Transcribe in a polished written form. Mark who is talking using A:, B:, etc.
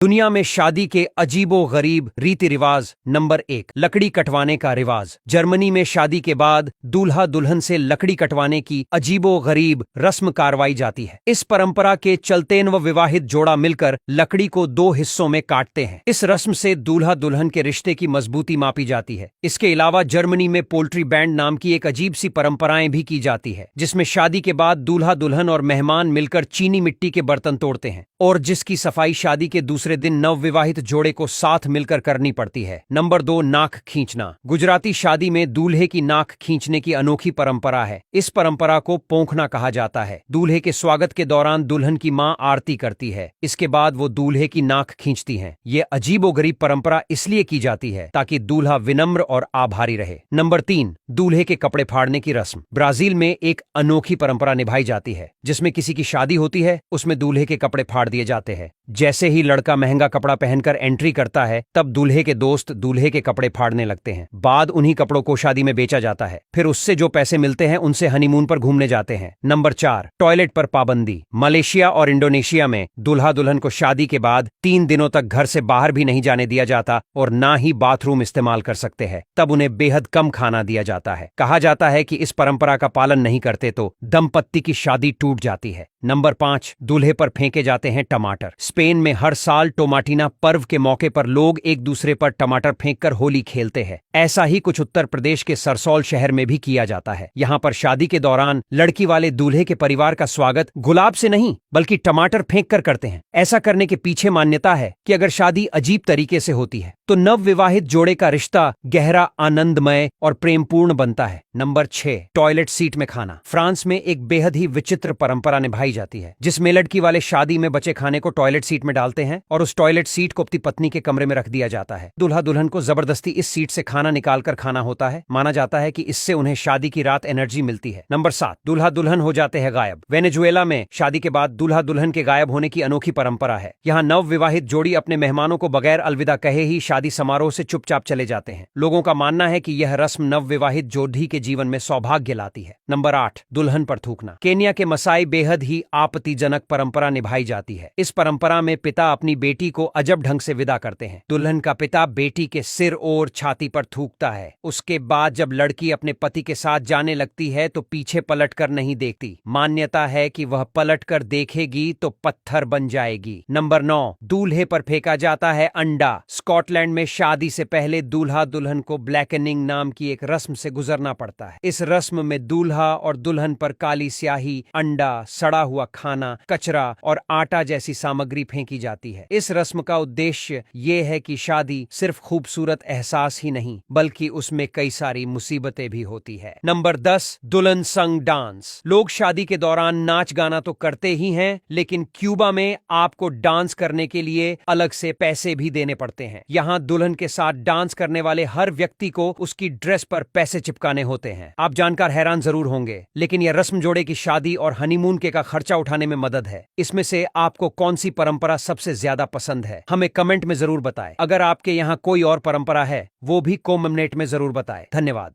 A: दुनिया में शादी के अजीबो गरीब रीति रिवाज। नंबर 1, लकड़ी कटवाने का रिवाज। जर्मनी में शादी के बाद दूल्हा दुल्हन से लकड़ी कटवाने की अजीबो गरीब रस्म करवाई जाती है। इस परंपरा के चलते विवाहित जोड़ा मिलकर लकड़ी को 2 हिस्सों में काटते हैं। इस रस्म से दूल्हा दुल्हन के रिश्ते की मजबूती मापी जाती है। इसके अलावा जर्मनी में पोल्ट्री बैंड नाम की एक अजीब सी परंपराएं भी की जाती है, जिसमें शादी के बाद दूल्हा दुल्हन और मेहमान मिलकर चीनी मिट्टी के बर्तन तोड़ते हैं और जिसकी सफाई शादी के दूसरे दिन नवविवाहित जोड़े को साथ मिलकर करनी पड़ती है। नंबर 2, नाक खींचना। गुजराती शादी में दूल्हे की नाक खींचने की अनोखी परंपरा है। इस परंपरा को पोंखना कहा जाता है। दूल्हे के स्वागत के दौरान दुल्हन की मां आरती करती है। इसके बाद वो दूल्हे की नाक खींचती हैं। ये अजीबोगरीब परंपरा इसलिए की जाती है ताकि दूल्हा विनम्र और आभारी रहे। नंबर 3, दूल्हे के कपड़े फाड़ने की रस्म। ब्राजील में एक अनोखी परंपरा निभाई जाती है, जिसमें किसी की शादी होती है, उसमें दूल्हे के कपड़े फाड़ दिए जाते हैं। जैसे ही लड़का महंगा कपड़ा पहनकर एंट्री करता है, तब दूल्हे के दोस्त दूल्हे के कपड़े फाड़ने लगते हैं। बाद उन्हीं कपड़ों को शादी में बेचा जाता है। फिर उससे जो पैसे मिलते हैं उनसे हनीमून पर घूमने जाते हैं। नंबर 4, टॉयलेट पर पाबंदी। मलेशिया और इंडोनेशिया में दूल्हा दुल्हन को शादी के बाद 3 दिनों तक घर से बाहर भी नहीं जाने दिया जाता और ना ही बाथरूम इस्तेमाल कर सकते हैं। तब उन्हें बेहद कम खाना दिया जाता है। कहा जाता है कि इस परंपरा का पालन नहीं करते तो दंपत्ति की शादी टूट जाती है। नंबर 5, दूल्हे पर फेंके जाते हैं टमाटर। स्पेन में हर साल टोमाटिना पर्व के मौके पर लोग एक दूसरे पर टमाटर फेंककर होली खेलते हैं। ऐसा ही कुछ उत्तर प्रदेश के सरसौल शहर में भी किया जाता है। यहाँ पर शादी के दौरान लड़की वाले दूल्हे के परिवार का स्वागत गुलाब से नहीं बल्कि टमाटर फेंक कर करते हैं। ऐसा करने के पीछे मान्यता है कि अगर शादी अजीब तरीके से होती है तो नवविवाहित जोड़े का रिश्ता गहरा, आनंदमय और प्रेमपूर्ण बनता है। नंबर 6, टॉयलेट सीट में खाना। फ्रांस में एक बेहद ही विचित्र परंपरा निभाई जाती है, जिसमें लड़की वाले शादी में बचे खाने को टॉयलेट सीट में डालते हैं और उस टॉयलेट सीट को अपनी पत्नी के कमरे में रख दिया जाता है। दूल्हा दुल्हन को जबरदस्ती इस सीट से खाना निकालकर खाना होता है। माना जाता है कि इससे उन्हें शादी की रात एनर्जी मिलती है। नंबर 7, दूल्हा दुल्हन हो जाते हैं गायब। वेनेजुएला में शादी के बाद दूल्हा दुल्हन के गायब होने की अनोखी परंपरा है। यहाँ नवविवाहित जोड़ी अपने मेहमानों को बगैर अलविदा कहे ही शादी समारोह से चुपचाप चले जाते हैं। लोगों का मानना है कि यह रस्म नवविवाहित जोड़ी के जीवन में सौभाग्य लाती है। नंबर 8, दुल्हन पर थूकना। केन्या के मसाई बेहद ही आपत्तिजनक परंपरा निभाई जाती है। इस परंपरा में पिता अपनी बेटी को अजब ढंग से विदा करते हैं। दुल्हन का पिता बेटी के सिर और छाती पर थूकता है। उसके बाद जब लड़की अपने पति के साथ जाने लगती है तो पीछे पलटकर नहीं देखती। मान्यता है कि वह पलटकर देखेगी तो पत्थर बन जाएगी। नंबर 9, दूल्हे पर फेंका जाता है अंडा। स्कॉटलैंड में शादी से पहले दूल्हा दुल्हन को ब्लैकनिंग नाम की एक रस्म से गुजरना पड़ता है। इस रस्म में दूल्हा और दुल्हन पर काली स्याही, अंडा, सड़ा हुआ खाना, कचरा और आटा जैसी सामग्री फेंकी जाती है। इस रस्म का उद्देश्य ये है कि शादी सिर्फ खूबसूरत एहसास ही नहीं बल्कि उसमें कई सारी मुसीबतें भी होती है। नंबर 10, दुल्हन संग डांस। लोग शादी के दौरान नाच गाना तो करते ही हैं, लेकिन क्यूबा में आपको डांस करने के लिए अलग से पैसे भी देने पड़ते हैं। यहाँ दुल्हन के साथ डांस करने वाले हर व्यक्ति को उसकी ड्रेस पर पैसे चिपकाने होते हैं। आप जानकर हैरान जरूर होंगे, लेकिन यह रस्म जोड़े की शादी और हनीमून के का खर्चा उठाने में मदद है। इसमें से आपको कौन सी परंपरा सबसे ज्यादा पसंद है, हमें कमेंट में जरूर बताएं। अगर आपके यहाँ कोई और परंपरा है वो भी कमेंट में जरूर बताएं। धन्यवाद।